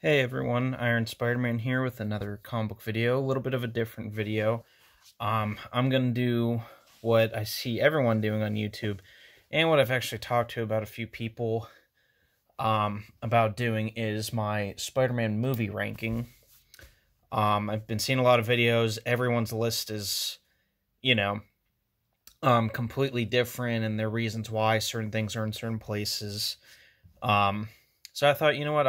Hey everyone, Iron Spiderman here with another comic book video, a little bit of a different video. I'm going to do what I see everyone doing on YouTube, and what I've actually talked to about a few people about doing is my Spider-Man movie ranking. I've been seeing a lot of videos, everyone's list is, completely different, and their reasons why certain things are in certain places. So I thought, you know what,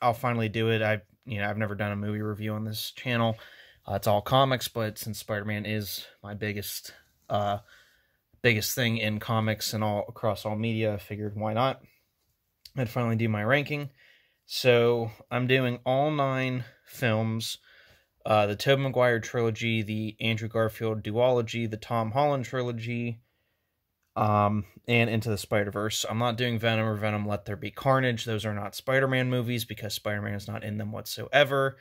I'll finally do it. I've never done a movie review on this channel. It's all comics, but since Spider-Man is my biggest thing in comics and all across all media, I figured why not? I'd finally do my ranking. So I'm doing all 9 films, the Tobey Maguire trilogy, the Andrew Garfield duology, the Tom Holland trilogy, and Into the Spider-Verse. I'm not doing Venom or Venom Let There Be Carnage. Those are not Spider-Man movies because Spider-Man is not in them whatsoever.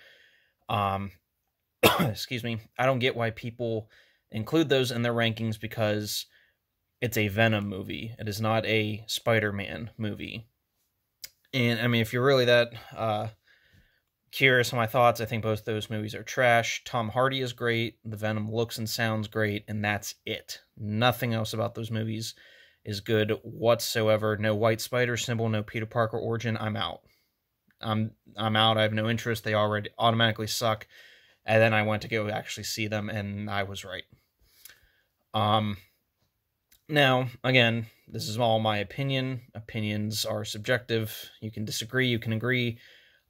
Excuse me. I don't get why people include those in their rankings because it's a Venom movie. It is not a Spider-Man movie. And, I mean, if you're really that curious on my thoughts, I think both those movies are trash. Tom Hardy is great. The Venom looks and sounds great, and that's it. Nothing else about those movies is good whatsoever. No White Spider symbol, no Peter Parker origin. I'm out. I'm out. I have no interest. They already automatically suck. And then I went to go actually see them, and I was right. Now, again, this is all my opinion. Opinions are subjective. You can disagree, you can agree.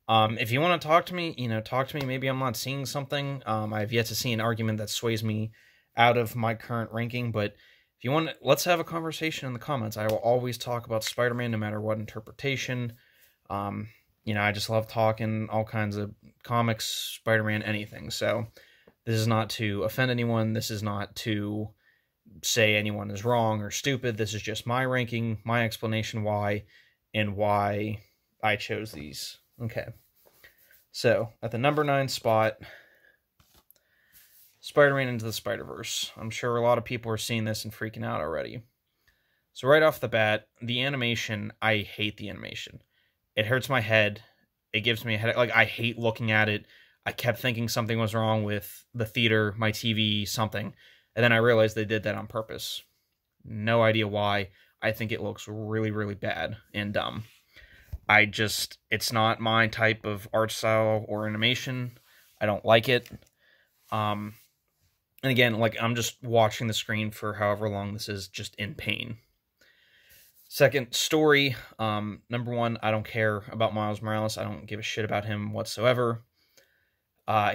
If you want to talk to me, talk to me. Maybe I'm not seeing something. I've yet to see an argument that sways me out of my current ranking, but if you want, let's have a conversation in the comments. I will always talk about Spider-Man no matter what interpretation. I just love talking all kinds of comics, Spider-Man, anything. So this is not to offend anyone. This is not to say anyone is wrong or stupid. This is just my ranking, my explanation why, and why I chose these. Okay. So, at the number 9 spot, Spider-Man Into the Spider-Verse. I'm sure a lot of people are seeing this and freaking out already. So right off the bat, the animation, I hate the animation. It hurts my head. It gives me a headache. Like, I hate looking at it. I kept thinking something was wrong with the theater, my TV, something. And then I realized they did that on purpose. No idea why. I think it looks really, really bad and dumb. It's not my type of art style or animation. I don't like it. And again, like, I'm just watching the screen for however long this is, just in pain. Second, story. Number 1, I don't care about Miles Morales. I don't give a shit about him whatsoever.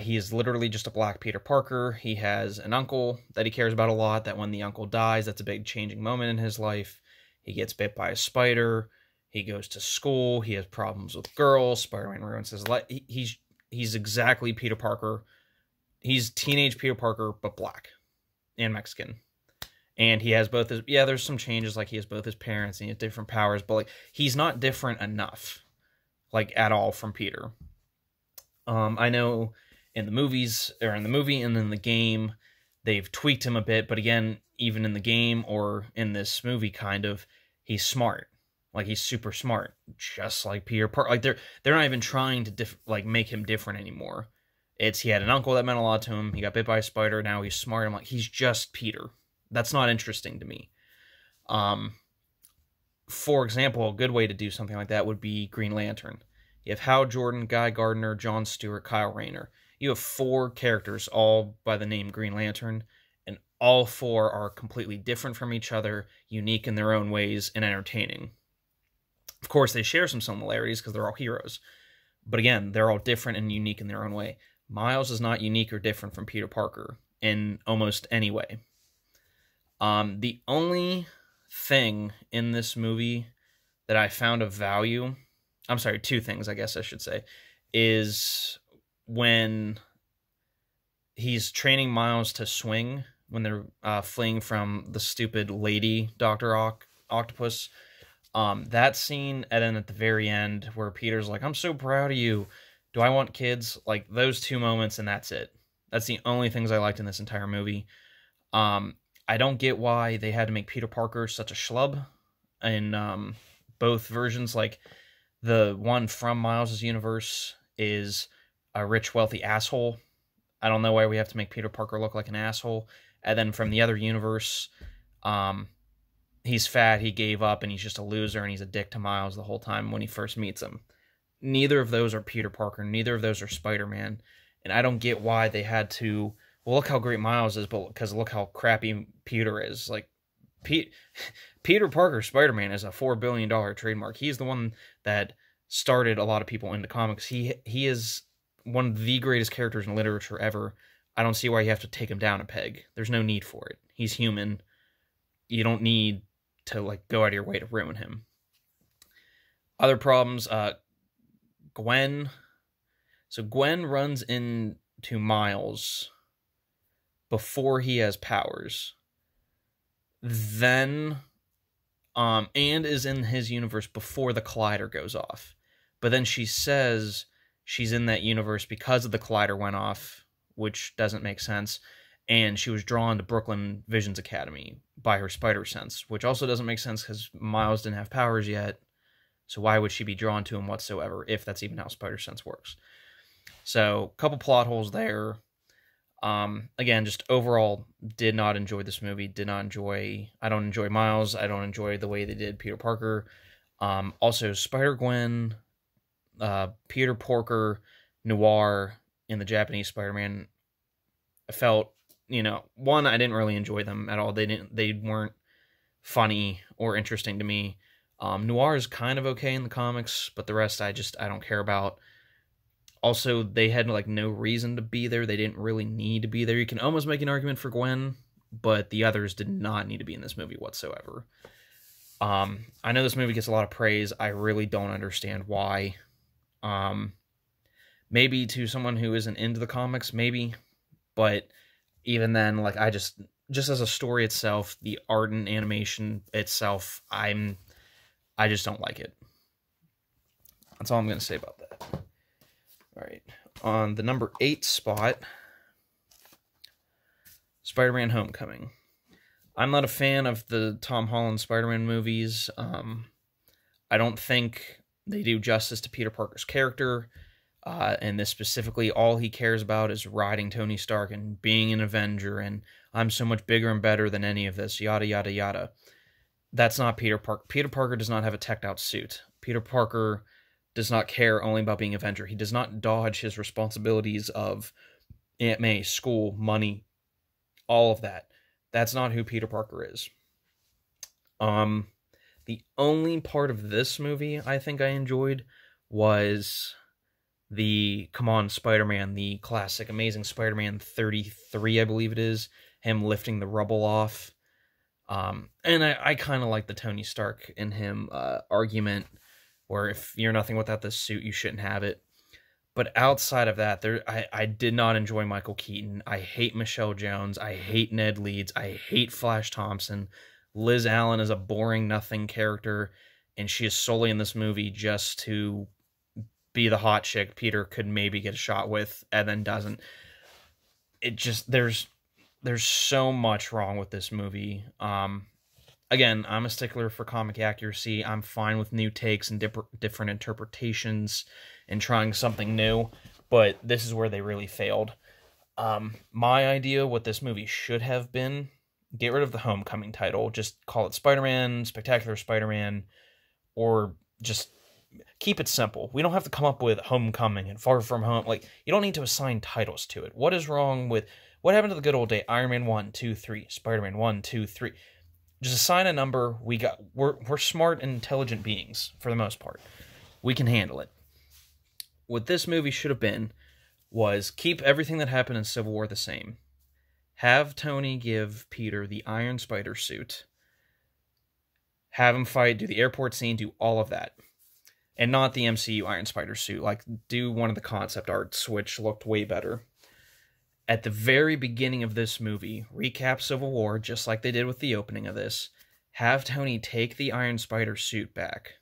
He is literally just a black Peter Parker. He has an uncle that he cares about a lot, that when the uncle dies, that's a big changing moment in his life. He gets bit by a spider. He goes to school. He has problems with girls. Spider-Man ruins his life. He's exactly Peter Parker. He's teenage Peter Parker, but black and Mexican. And he has both his... Yeah, there's some changes, like he has both his parents and he has different powers, but like he's not different enough, like, at all from Peter. I know in the movies, or in the movie and in the game, they've tweaked him a bit, but again, even in the game or in this movie, kind of, he's smart. Like, he's super smart, just like Peter Parker. Like, they're not even trying to make him different anymore. He had an uncle that meant a lot to him. He got bit by a spider. Now he's smart. I'm like, he's just Peter. That's not interesting to me. For example, a good way to do something like that would be Green Lantern. You have Hal Jordan, Guy Gardner, John Stewart, Kyle Rayner. You have 4 characters, all by the name Green Lantern, and all 4 are completely different from each other, unique in their own ways, and entertaining. Of course, they share some similarities because they're all heroes. But again, they're all different and unique in their own way. Miles is not unique or different from Peter Parker in almost any way. The only thing in this movie that I found of value... I'm sorry, 2 things, I guess I should say, is when he's training Miles to swing, when they're fleeing from the stupid lady Dr. Octopus. That scene, and then at the very end, where Peter's like, I'm so proud of you. Do I want kids? Like, those 2 moments, and that's it. That's the only things I liked in this entire movie. I don't get why they had to make Peter Parker such a schlub in both versions. Like, the one from Miles' universe is a rich, wealthy asshole. I don't know why we have to make Peter Parker look like an asshole. And then from the other universe, he's fat, he gave up, and he's just a loser, and he's a dick to Miles the whole time when he first meets him. Neither of those are Peter Parker. Neither of those are Spider-Man. And I don't get why they had to, well, look how great Miles is, but because look how crappy Peter is. Like, Peter Parker Spider-Man is a $4 billion trademark. He's the one that started a lot of people into comics. He is one of the greatest characters in literature ever. I don't see why you have to take him down a peg. There's no need for it. He's human. You don't need to like go out of your way to ruin him. Other problems, Gwen. So Gwen runs into Miles before he has powers. Then, and is in his universe before the Collider goes off. But then she says she's in that universe because of the Collider went off, which doesn't make sense. And she was drawn to Brooklyn Visions Academy by her spider sense, which also doesn't make sense because Miles didn't have powers yet. So why would she be drawn to him whatsoever, if that's even how spider sense works? So, a couple plot holes there. Again, just overall, did not enjoy this movie. I don't enjoy Miles. I don't enjoy the way they did Peter Parker. Also, Spider-Gwen, Peter Parker, Noir in the Japanese Spider-Man, I felt, one, I didn't really enjoy them at all. They weren't funny or interesting to me. Noir is kind of okay in the comics, but the rest I don't care about. Also, they had like no reason to be there. They didn't really need to be there. You can almost make an argument for Gwen, but the others did not need to be in this movie whatsoever. I know this movie gets a lot of praise. I really don't understand why. Maybe to someone who isn't into the comics, maybe. But even then, like, I just as a story itself, the art and animation itself, I just don't like it. That's all I'm going to say about that. All right. On the number 8 spot, Spider-Man Homecoming. I'm not a fan of the Tom Holland Spider-Man movies. I don't think they do justice to Peter Parker's character. And this specifically, all he cares about is riding Tony Stark and being an Avenger, and I'm so much bigger and better than any of this, yada, yada, yada. That's not Peter Parker. Peter Parker does not have a teched-out suit. Peter Parker does not care only about being Avenger. He does not dodge his responsibilities of Aunt May, school, money, all of that. That's not who Peter Parker is. The only part of this movie I think I enjoyed was the Come On Spider-Man, the classic Amazing Spider-Man 33, I believe it is, him lifting the rubble off. And I kind of like the Tony Stark and him argument, where if you're nothing without this suit, you shouldn't have it. But outside of that, I did not enjoy Michael Keaton. I hate Michelle Jones. I hate Ned Leeds. I hate Flash Thompson. Liz Allen is a boring nothing character, and she is solely in this movie just to be the hot chick Peter could maybe get a shot with, and then doesn't. It just, there's so much wrong with this movie. Again, I'm a stickler for comic accuracy. I'm fine with new takes and different interpretations and trying something new, but this is where they really failed. My idea what this movie should have been, get rid of the Homecoming title, just call it Spider-Man, Spectacular Spider-Man, or just keep it simple. We don't have to come up with Homecoming and Far From Home. Like, you don't need to assign titles to it. What is wrong with, what happened to the good old day? Iron Man 1, 2, 3, Spider-Man 1, 2, 3. Just assign a number. We're smart, intelligent beings for the most part. We can handle it. What this movie should have been was keep everything that happened in Civil War the same. Have Tony give Peter the Iron Spider suit. Have him fight, do the airport scene, do all of that. And not the MCU Iron Spider suit. Like, do one of the concept arts, which looked way better. At the very beginning of this movie, recap Civil War, just like they did with the opening of this. Have Tony take the Iron Spider suit back.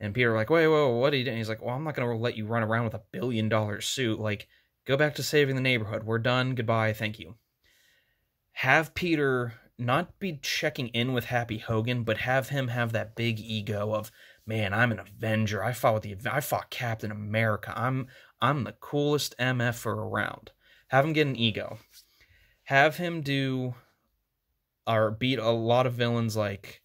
And Peter like, wait, whoa, what are you doing? He's like, well, I'm not going to let you run around with a $1 billion suit. Like, go back to saving the neighborhood. We're done. Goodbye. Thank you. Have Peter not be checking in with Happy Hogan, but have him have that big ego of, man, I'm an Avenger. I fought Captain America. I'm the coolest MFer around. Have him get an ego. Have him do or beat a lot of villains like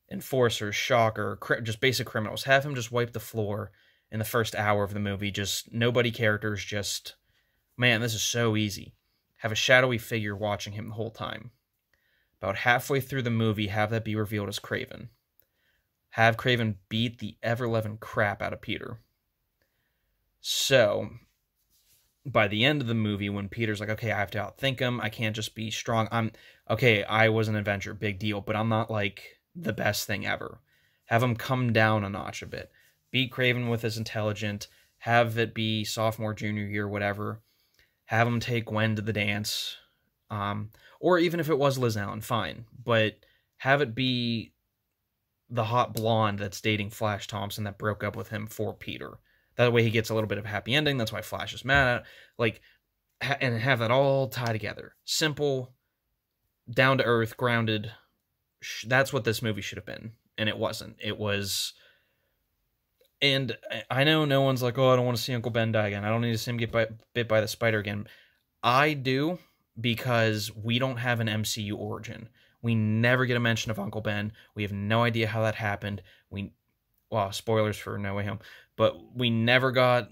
Enforcers, Shocker, just basic criminals. Have him just wipe the floor in the first hour of the movie. Just nobody characters, just, man, this is so easy. Have a shadowy figure watching him the whole time. About halfway through the movie, have that be revealed as Kraven. Have Kraven beat the ever-loving crap out of Peter. So, by the end of the movie, when Peter's like, okay, I have to outthink him, I can't just be strong. Okay, I was an Avenger, big deal, but I'm not, like, the best thing ever. Have him come down a notch a bit. Beat Kraven with his intelligent. Have it be sophomore, junior year, whatever. Have him take Gwen to the dance. Or even if it was Liz Allen, fine. But have it be the hot blonde that's dating Flash Thompson that broke up with him for Peter. That way he gets a little bit of a happy ending. That's why Flash is mad at it. Like, and have that all tie together. Simple, down to earth, grounded. That's what this movie should have been. And it wasn't. It was... And I know no one's like, oh, I don't want to see Uncle Ben die again. I don't need to see him get bit by the spider again. I do, because we don't have an MCU origin. We never get a mention of Uncle Ben. We have no idea how that happened. Well, spoilers for No Way Home. But we never got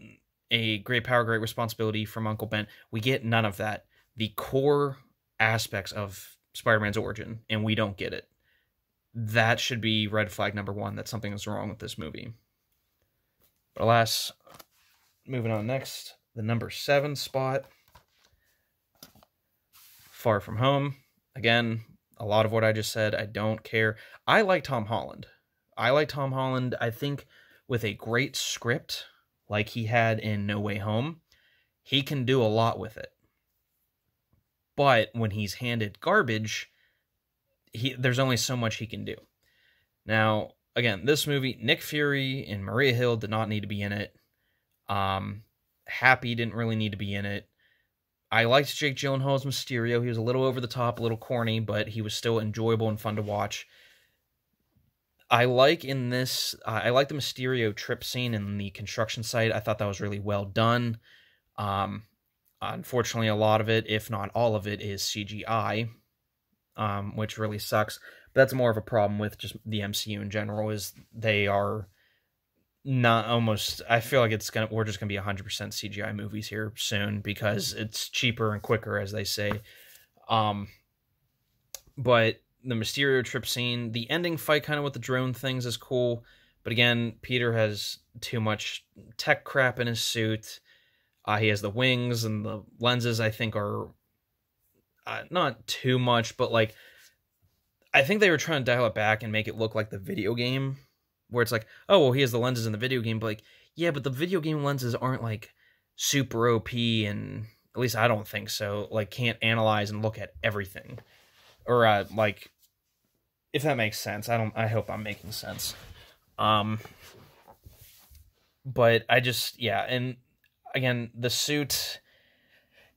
a great power, great responsibility from Uncle Ben. We get none of that. The core aspects of Spider-Man's origin, and we don't get it. That should be red flag number one, that something is wrong with this movie. But alas, moving on next, the number 7 spot, Far From Home. Again, a lot of what I just said, I don't care. I like Tom Holland. I think with a great script, like he had in No Way Home, he can do a lot with it. But when he's handed garbage, there's only so much he can do. Now, again, this movie, Nick Fury and Maria Hill did not need to be in it. Happy didn't really need to be in it. I liked Jake Gyllenhaal's Mysterio. He was a little over the top, a little corny, but he was still enjoyable and fun to watch. I like the Mysterio trip scene in the construction site. I thought that was really well done. Unfortunately, a lot of it, if not all of it, is CGI, which really sucks. But that's more of a problem with just the MCU in general, is they are not almost... I feel like we're just going to be 100% CGI movies here soon, because it's cheaper and quicker, as they say. But the Mysterio trip scene, the ending fight kind of with the drone things is cool. But again, Peter has too much tech crap in his suit. He has the wings, and the lenses, I think, are not too much, but like, I think they were trying to dial it back and make it look like the video game, where it's like, oh, well, he has the lenses in the video game, but like, yeah, but the video game lenses aren't like super OP, and at least I don't think so, like, can't analyze and look at everything. Or, like, if that makes sense. I hope I'm making sense. But I just, yeah, and again, the suit,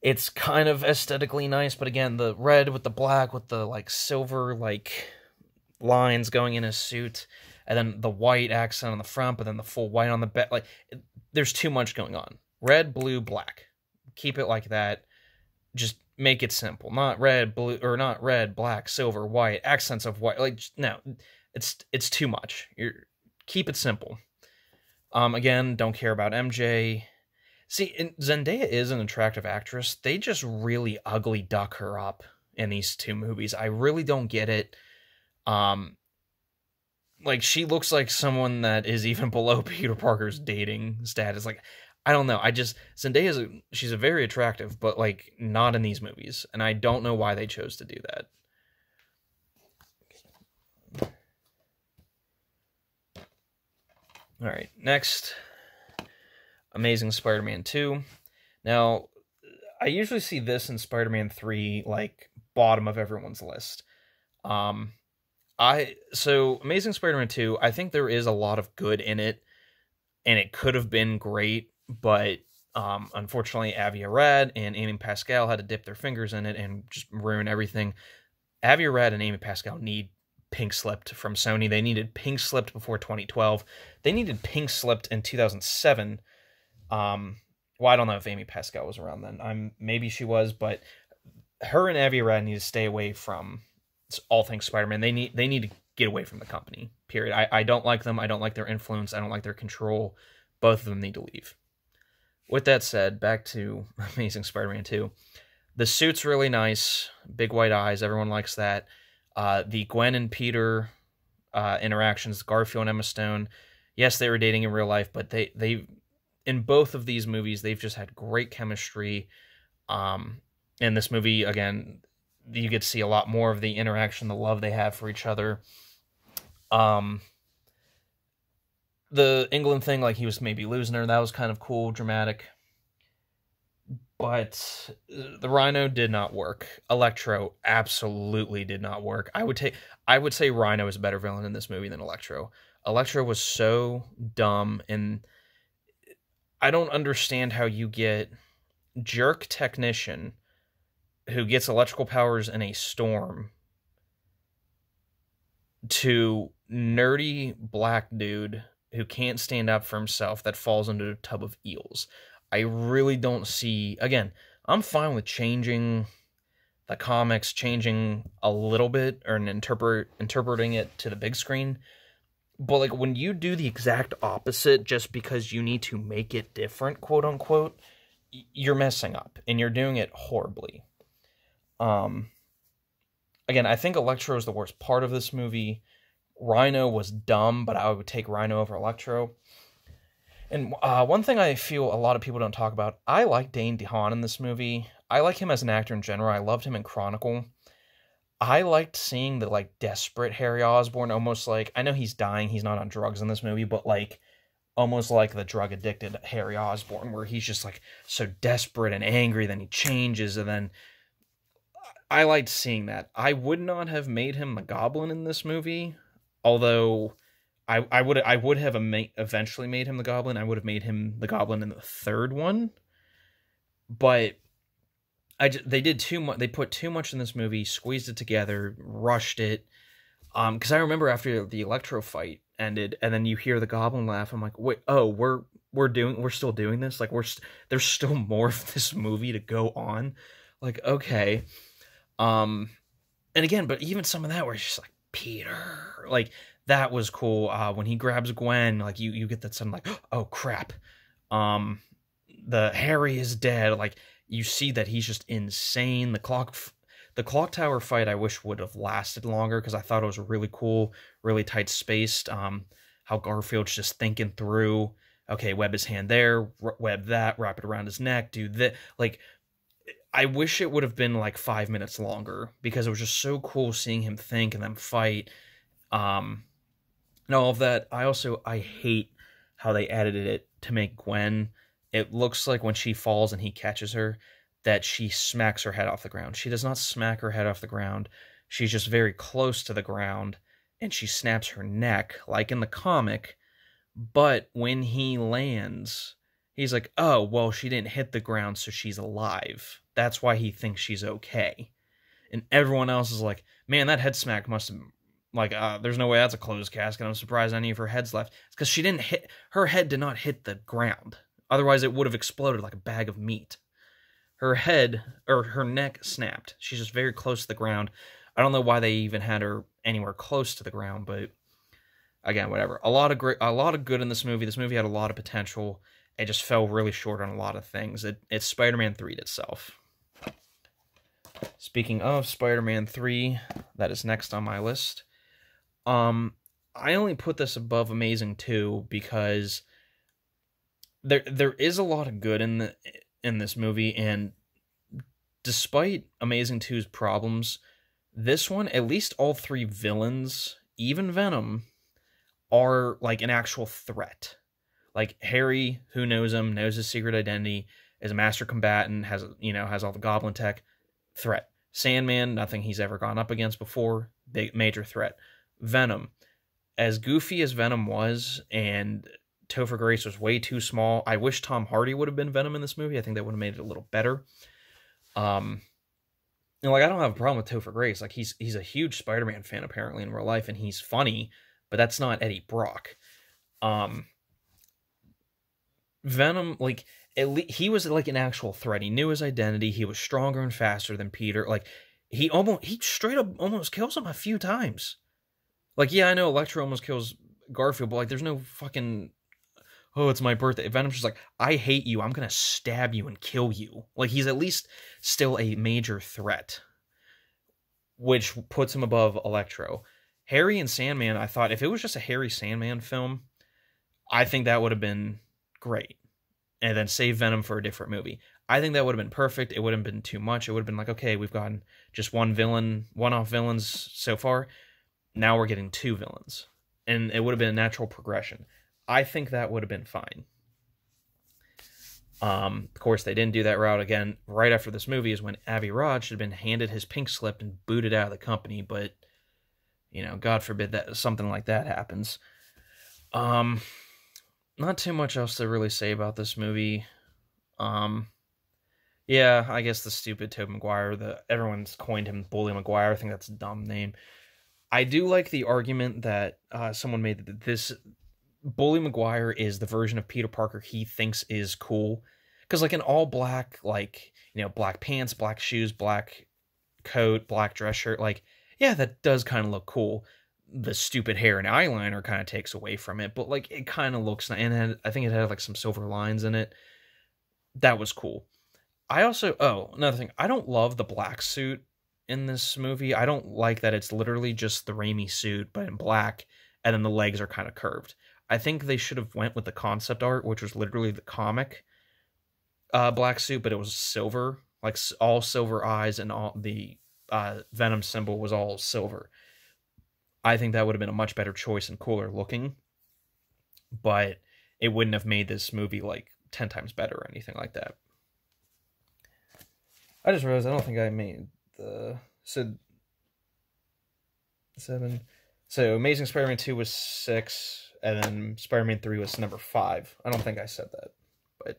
it's kind of aesthetically nice, but again, the red with the black with the, like, silver, like, lines going in his suit, and then the white accent on the front, but then the full white on the back, like, there's too much going on. Red, blue, black. Keep it like that. Just make it simple. Not red, blue, or not red, black, silver, white, accents of white. Like, no, it's too much. Keep it simple. Again, don't care about MJ. See, Zendaya is an attractive actress. They just really ugly duck her up in these two movies. I really don't get it. Like, she looks like someone that is even below Peter Parker's dating status. Like, I don't know. Zendaya she's a very attractive, but like, not in these movies. And I don't know why they chose to do that. All right, next, Amazing Spider-Man 2. Now, I usually see this in Spider-Man 3, like, bottom of everyone's list. So Amazing Spider-Man 2, I think there is a lot of good in it, and it could have been great, but unfortunately, Avi Arad and Amy Pascal had to dip their fingers in it and just ruin everything. Avi Arad and Amy Pascal need pink slipped from Sony. They needed pink slipped before 2012. They needed pink slipped in 2007. Well, I don't know if Amy Pascal was around then. Maybe she was, but her and Avi Arad need to stay away from all things Spider-Man. They need to get away from the company, period. I don't like them. I don't like their influence. I don't like their control. Both of them need to leave. With that said, back to Amazing Spider-Man 2. The suit's really nice. Big white eyes. Everyone likes that. The Gwen and Peter interactions, Garfield and Emma Stone. Yes, they were dating in real life, but they in both of these movies, they've just had great chemistry. In this movie, again, you get to see a lot more of the interaction, the love they have for each other. The England thing, like he was maybe losing her, that was kind of cool, dramatic. But the Rhino did not work. Electro absolutely did not work. I would say Rhino is a better villain in this movie than Electro. Electro was so dumb, and I don't understand how you get jerk technician who gets electrical powers in a storm to nerdy black dude who can't stand up for himself that falls into a tub of eels. I really don't see... Again, I'm fine with changing the comics, changing a little bit, or interpreting it to the big screen. But like when you do the exact opposite just because you need to make it different, quote unquote, you're messing up, and you're doing it horribly. Again, I think Electro is the worst part of this movie. Rhino was dumb, but I would take Rhino over Electro. And one thing I feel a lot of people don't talk about, I like Dane DeHaan in this movie. I like him as an actor in general. I loved him in Chronicle. I liked seeing the, like, desperate Harry Osborn, almost like, I know he's dying, he's not on drugs in this movie, but, like, almost like the drug-addicted Harry Osborn, where he's just, like, so desperate and angry, then he changes, and then I liked seeing that. I would not have made him the Goblin in this movie, although I would have eventually made him the Goblin. I would have made him the Goblin in the third one, but they did too much. They put too much in this movie, squeezed it together, rushed it. Because I remember after the Electro fight ended, and then you hear the Goblin laugh. I'm like, wait, oh, we're still doing this. Like there's still more of this movie to go on. Like, okay. And again, but even some of that where it's just like, Peter, like, that was cool. When he grabs Gwen, like, you get that sudden, like, oh, crap. The Harry is dead. Like, you see that he's just insane. The clock tower fight, I wish would have lasted longer, because I thought it was really cool, really tight spaced. How Garfield's just thinking through, okay, web his hand there, web that, wrap it around his neck, do that. Like, I wish it would have been like 5 minutes longer, because it was just so cool seeing him think and then fight. And all of that. I hate how they edited it to make Gwen. It looks like when she falls and he catches her, that she smacks her head off the ground. She does not smack her head off the ground. She's just very close to the ground, and she snaps her neck, like in the comic. But when he lands, he's like, oh, well, she didn't hit the ground, so she's alive. That's why he thinks she's okay. And everyone else is like, man, that head smack must have... Like, there's no way that's a closed casket. I'm surprised any of her head's left. It's because she didn't hit... Her head did not hit the ground. Otherwise, it would have exploded like a bag of meat. Her head, or her neck, snapped. She's just very close to the ground. I don't know why they even had her anywhere close to the ground, but... Again, whatever. A lot of good in this movie. This movie had a lot of potential. It just fell really short on a lot of things. It's Spider-Man 3 itself. Speaking of Spider-Man 3, that is next on my list. I only put this above Amazing 2 because there is a lot of good in this movie, and despite Amazing 2's problems, this one, at least all three villains, even Venom, are like an actual threat. Like Harry, who knows him, knows his secret identity, is a master combatant, has all the goblin tech, threat. Sandman, nothing he's ever gone up against before, big major threat. Venom, as goofy as Venom was, and Topher Grace was way too small. I wish Tom Hardy would have been Venom in this movie. I think that would have made it a little better. You know, like, I don't have a problem with Topher Grace. Like, he's a huge Spider-Man fan apparently in real life, and he's funny, but that's not Eddie Brock. Um, Venom, like, he was like an actual threat. He knew his identity. He was stronger and faster than Peter. Like, he straight up almost kills him a few times. Like, yeah, I know Electro almost kills Garfield, but like, there's no fucking, oh, it's my birthday. Venom's just like, I hate you. I'm gonna stab you and kill you. Like, he's at least still a major threat, which puts him above Electro. Harry and Sandman, I thought if it was just a Harry Sandman film, I think that would have been great. And then save Venom for a different movie. I think that would have been perfect. It wouldn't have been too much. It would have been like, okay, we've gotten just one-off villains so far. Now we're getting two villains. And it would have been a natural progression. I think that would have been fine. Of course, they didn't do that route again. Right after this movie is when Avi Rod should have been handed his pink slip and booted out of the company, but, you know, God forbid that something like that happens. Not too much else to really say about this movie. Yeah, I guess the stupid Tobey Maguire, everyone's coined him Bully Maguire. I think that's a dumb name. I do like the argument that someone made that this Bully Maguire is the version of Peter Parker he thinks is cool. Because, like, an all black, like, you know, black pants, black shoes, black coat, black dress shirt, like, yeah, that does kind of look cool. The stupid hair and eyeliner kind of takes away from it, but, like, it kind of looks nice. And I think it had, like, some silver lines in it. That was cool. I also, another thing, I don't love the black suit in this movie. I don't like that it's literally just the Raimi suit, but in black, and then the legs are kind of curved. I think they should have went with the concept art, which was literally the comic black suit, but it was silver, like all silver eyes, and all the Venom symbol was all silver. I think that would have been a much better choice and cooler looking, but it wouldn't have made this movie like 10 times better or anything like that. I just realized I don't think I made the... So Amazing Spider-Man 2 was 6, and then Spider-Man 3 was number 5. I don't think I said that, but...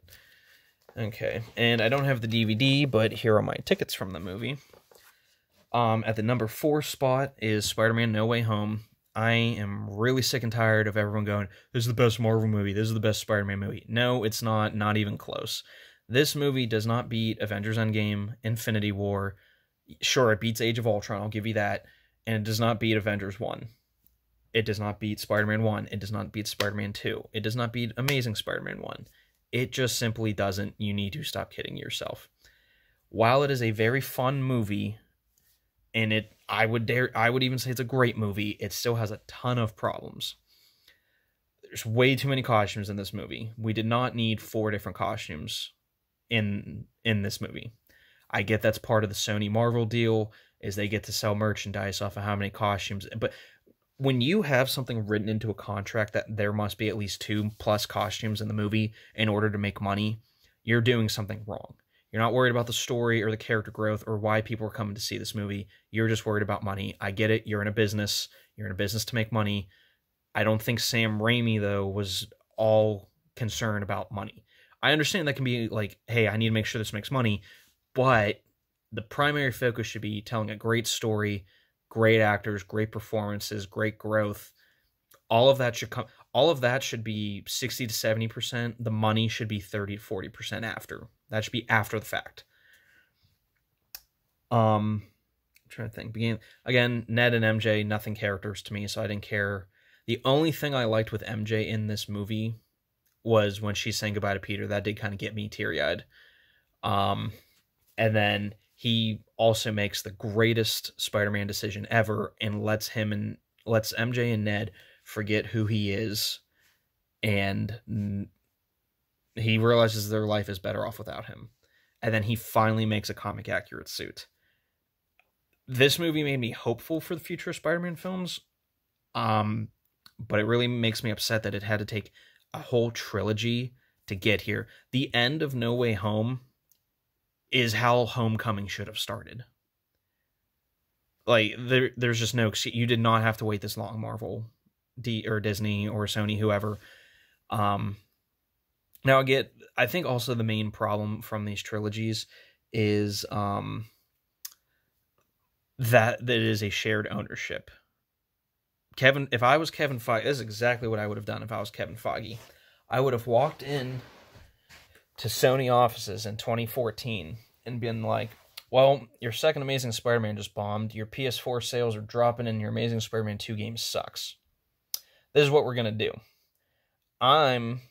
Okay, and I don't have the DVD, but here are my tickets from the movie. At the number 4 spot is Spider-Man No Way Home. I am really sick and tired of everyone going, this is the best Marvel movie, this is the best Spider-Man movie. No, it's not even close. This movie does not beat Avengers Endgame, Infinity War. Sure, it beats Age of Ultron, I'll give you that. And it does not beat Avengers 1. It does not beat Spider-Man 1. It does not beat Spider-Man 2. It does not beat Amazing Spider-Man 1. It just simply doesn't. You need to stop kidding yourself. While it is a very fun movie, and I would even say it's a great movie, it still has a ton of problems. There's way too many costumes in this movie. We did not need 4 different costumes in this movie. I get that's part of the Sony Marvel deal, is they get to sell merchandise off of how many costumes, but when you have something written into a contract that there must be at least 2+ costumes in the movie in order to make money, you're doing something wrong. You're not worried about the story or the character growth or why people are coming to see this movie. You're just worried about money. I get it. You're in a business. You're in a business to make money. I don't think Sam Raimi, though, was all concerned about money. I understand that can be like, hey, I need to make sure this makes money, but the primary focus should be telling a great story, great actors, great performances, great growth. All of that should be 60 to 70%. The money should be 30 to 40% after. That should be after the fact. I'm trying to think. Again, Ned and MJ, nothing characters to me, so I didn't care. The only thing I liked with MJ in this movie was when she's saying goodbye to Peter. That did kind of get me teary-eyed. And then he also makes the greatest Spider-Man decision ever and lets MJ and Ned forget who he is, and he realizes their life is better off without him. And then he finally makes a comic accurate suit. This movie made me hopeful for the future of Spider-Man films, but it really makes me upset that it had to take a whole trilogy to get here. The end of No Way Home is how Homecoming should have started. Like, there's just no... You did not have to wait this long, Marvel, or Disney, or Sony, whoever. Now, I think also the main problem from these trilogies is that it is a shared ownership. If I was Kevin Feige, this is exactly what I would have done if I was Kevin Feige. I would have walked in to Sony offices in 2014 and been like, well, your second Amazing Spider-Man just bombed, your PS4 sales are dropping, and your Amazing Spider-Man 2 game sucks. This is what we're going to do. I'm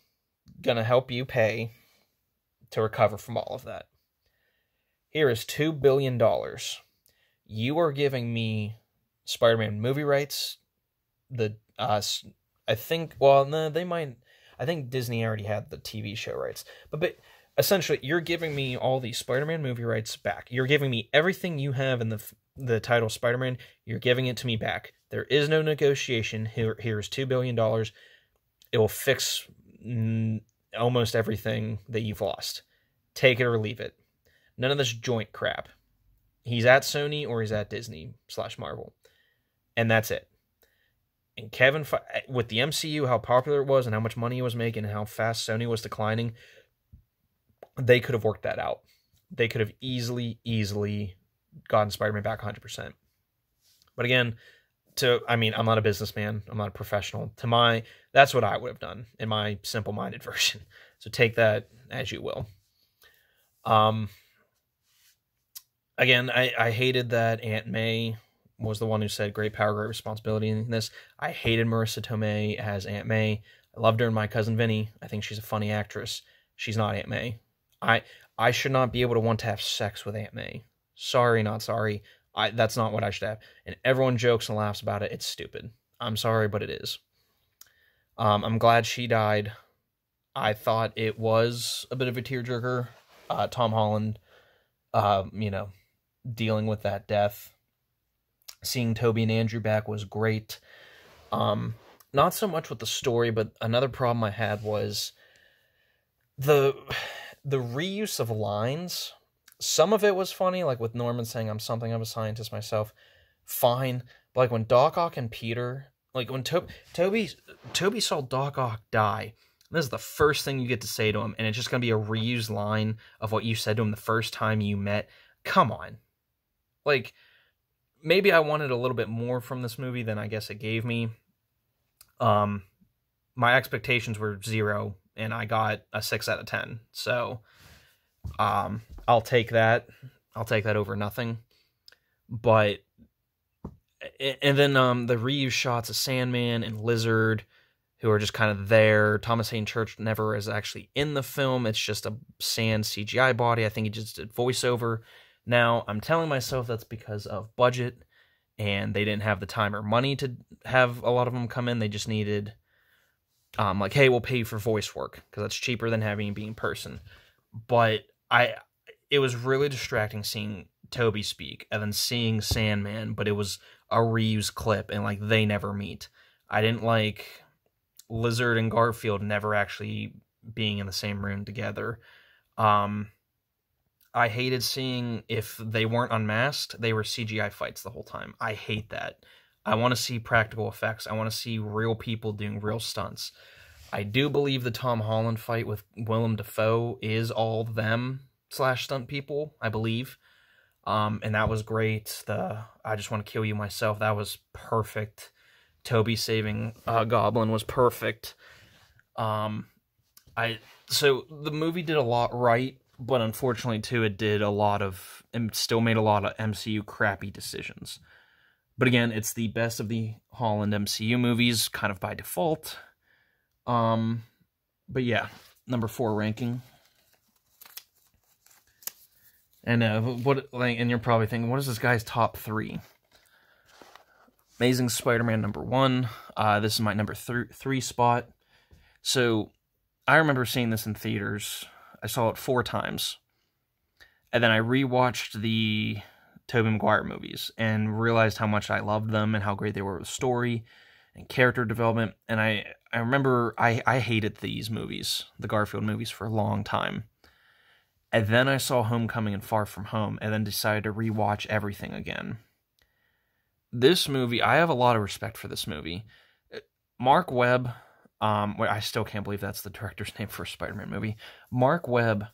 going to help you pay to recover from all of that. Here is $2 billion. You are giving me Spider-Man movie rights. I think Disney already had the TV show rights. But essentially, you're giving me all the Spider-Man movie rights back. You're giving me everything you have in the title Spider-Man. You're giving it to me back. There is no negotiation. Here's $2 billion. It will fix almost everything that you've lost. Take it or leave it. None of this joint crap. He's at Sony or he's at Disney/Marvel. And that's it. And Kevin, with the MCU, how popular it was and how much money it was making and how fast Sony was declining, they could have worked that out. They could have easily gotten Spider-Man back 100%. But again, I'm not a businessman. I'm not a professional. That's what I would have done in my simple-minded version. So take that as you will. Again, I hated that Aunt May was the one who said great power, great responsibility in this. I hated Marissa Tomei as Aunt May. I loved her in My Cousin Vinny. I think she's a funny actress. She's not Aunt May. I should not be able to want to have sex with Aunt May. Sorry, not sorry. That's not what I should have. And everyone jokes and laughs about it. It's stupid. I'm sorry, but it is. I'm glad she died. I thought it was a bit of a tearjerker. Tom Holland, dealing with that death. Seeing Toby and Andrew back was great. Not so much with the story, but another problem I had was the reuse of lines. Some of it was funny, like with Norman saying, I'm something of a scientist myself. Fine. But like when Doc Ock and Peter, like when Toby saw Doc Ock die, this is the first thing you get to say to him, and it's just going to be a reused line of what you said to him the first time you met. Come on. Like, maybe I wanted a little bit more from this movie than I guess it gave me. My expectations were 0, and I got a 6 out of 10. So, I'll take that. I'll take that over nothing. But, and then the reuse shots of Sandman and Lizard, who are just kind of there. Thomas Hayden Church never is actually in the film. It's just a sand CGI body. I think he just did voiceover. Now, I'm telling myself that's because of budget, and they didn't have the time or money to have a lot of them come in. They just needed, like, hey, we'll pay you for voice work, because that's cheaper than having him be in person. But it was really distracting seeing Toby speak, and then seeing Sandman, but it was a reused clip, and, like, they never meet. I didn't like Lizard and Garfield never actually being in the same room together. I hated seeing if they weren't unmasked, they were CGI fights the whole time. I hate that. I want to see practical effects. I want to see real people doing real stunts. I do believe the Tom Holland fight with Willem Dafoe is all them / stunt people, I believe. And that was great. I just want to kill you myself. That was perfect. Toby saving Goblin was perfect. So the movie did a lot right, but unfortunately too, it still made a lot of MCU crappy decisions. But again, it's the best of the Holland MCU movies, kind of by default. But yeah, number 4 ranking. And and you're probably thinking, what is this guy's top 3? Amazing Spider-Man number 1. This is my number 3 spot. So I remember seeing this in theaters. I saw it 4 times. And then I rewatched the Tobey Maguire movies and realized how much I loved them and how great they were with story and character development. And I remember I hated these movies, the Garfield movies, for a long time. And then I saw Homecoming and Far From Home, and then decided to rewatch everything again. This movie, I have a lot of respect for this movie. Mark Webb, I still can't believe that's the director's name for a Spider-Man movie. Mark Webb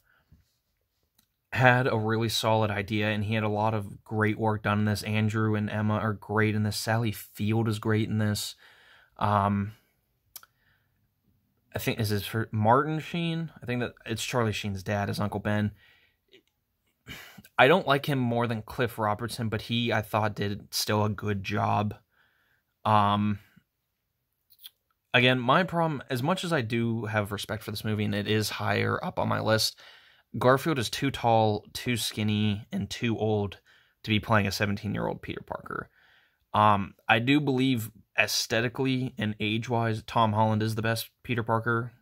had a really solid idea, and he had a lot of great work done in this. Andrew and Emma are great in this. Sally Field is great in this. I think, is this for Martin Sheen? I think that it's Charlie Sheen's dad, is Uncle Ben. I don't like him more than Cliff Robertson, but he, I thought, did still a good job. Again, my problem, as much as I do have respect for this movie, and it is higher up on my list, Garfield is too tall, too skinny, and too old to be playing a 17-year-old Peter Parker. I do believe aesthetically and age-wise, Tom Holland is the best Peter Parker,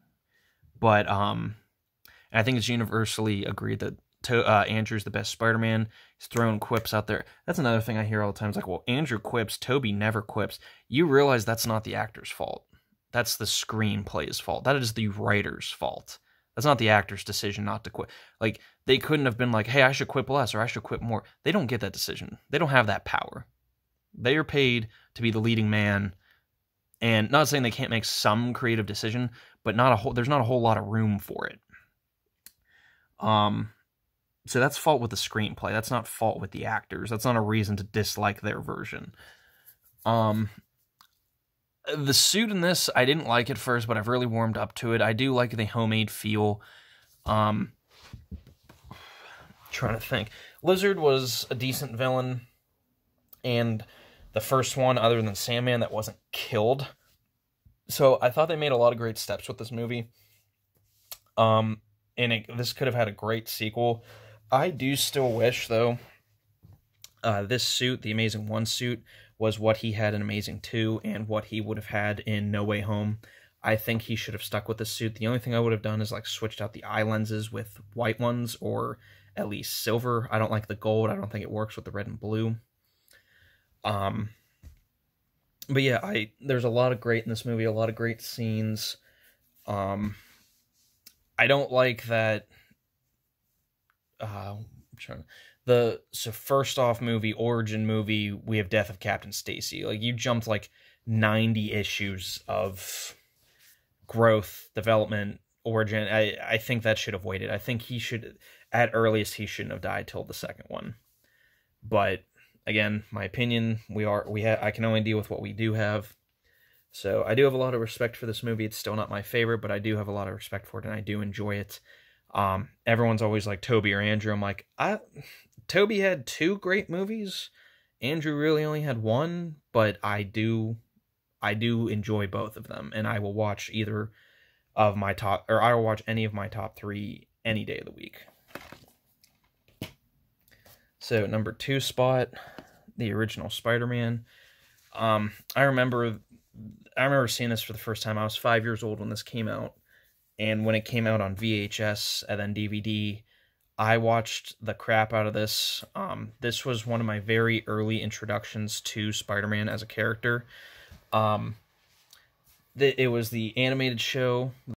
but I think it's universally agreed that Andrew's the best Spider-Man. He's throwing quips out there. That's another thing I hear all the time. It's like, well, Andrew quips, Toby never quips. You realize that's not the actor's fault. That's the screenplay's fault. That is the writer's fault. That's not the actor's decision not to quip. Like, they couldn't have been like, hey, I should quip less or I should quip more. They don't get that decision. They don't have that power. They are paid to be the leading man. And not saying they can't make some creative decision, but there's not a whole lot of room for it. So that's fault with the screenplay. That's not fault with the actors. That's not a reason to dislike their version. The suit in this, I didn't like at first, but I've really warmed up to it. I do like the homemade feel. Trying to think. Lizard was a decent villain, and the first one, other than Sandman, that wasn't killed. So I thought they made a lot of great steps with this movie. This could have had a great sequel. I do still wish, though, this suit, the Amazing 1 suit, was what he had in Amazing 2 and what he would have had in No Way Home. I think he should have stuck with the suit. The only thing I would have done is like switched out the eye lenses with white ones or at least silver. I don't like the gold. I don't think it works with the red and blue. But yeah, there's a lot of great in this movie, a lot of great scenes. I don't like that. First off origin movie, we have Death of Captain Stacy. Like, you jumped like 90 issues of growth, development, origin. I think that should have waited. I think he should, at earliest, he shouldn't have died till the second one. But again, my opinion, I can only deal with what we do have. So I do have a lot of respect for this movie. It's still not my favorite, but I do have a lot of respect for it, and I do enjoy it. Everyone's always like Toby or Andrew. I'm like, Toby had 2 great movies. Andrew really only had 1, but I do enjoy both of them, and I will watch either of my top, or I will watch any of my top 3 any day of the week. So number 2 spot, the original Spider-Man. I remember seeing this for the first time. I was 5 years old when this came out. And when it came out on VHS and then DVD, I watched the crap out of this. This was one of my very early introductions to Spider-Man as a character. It was the animated show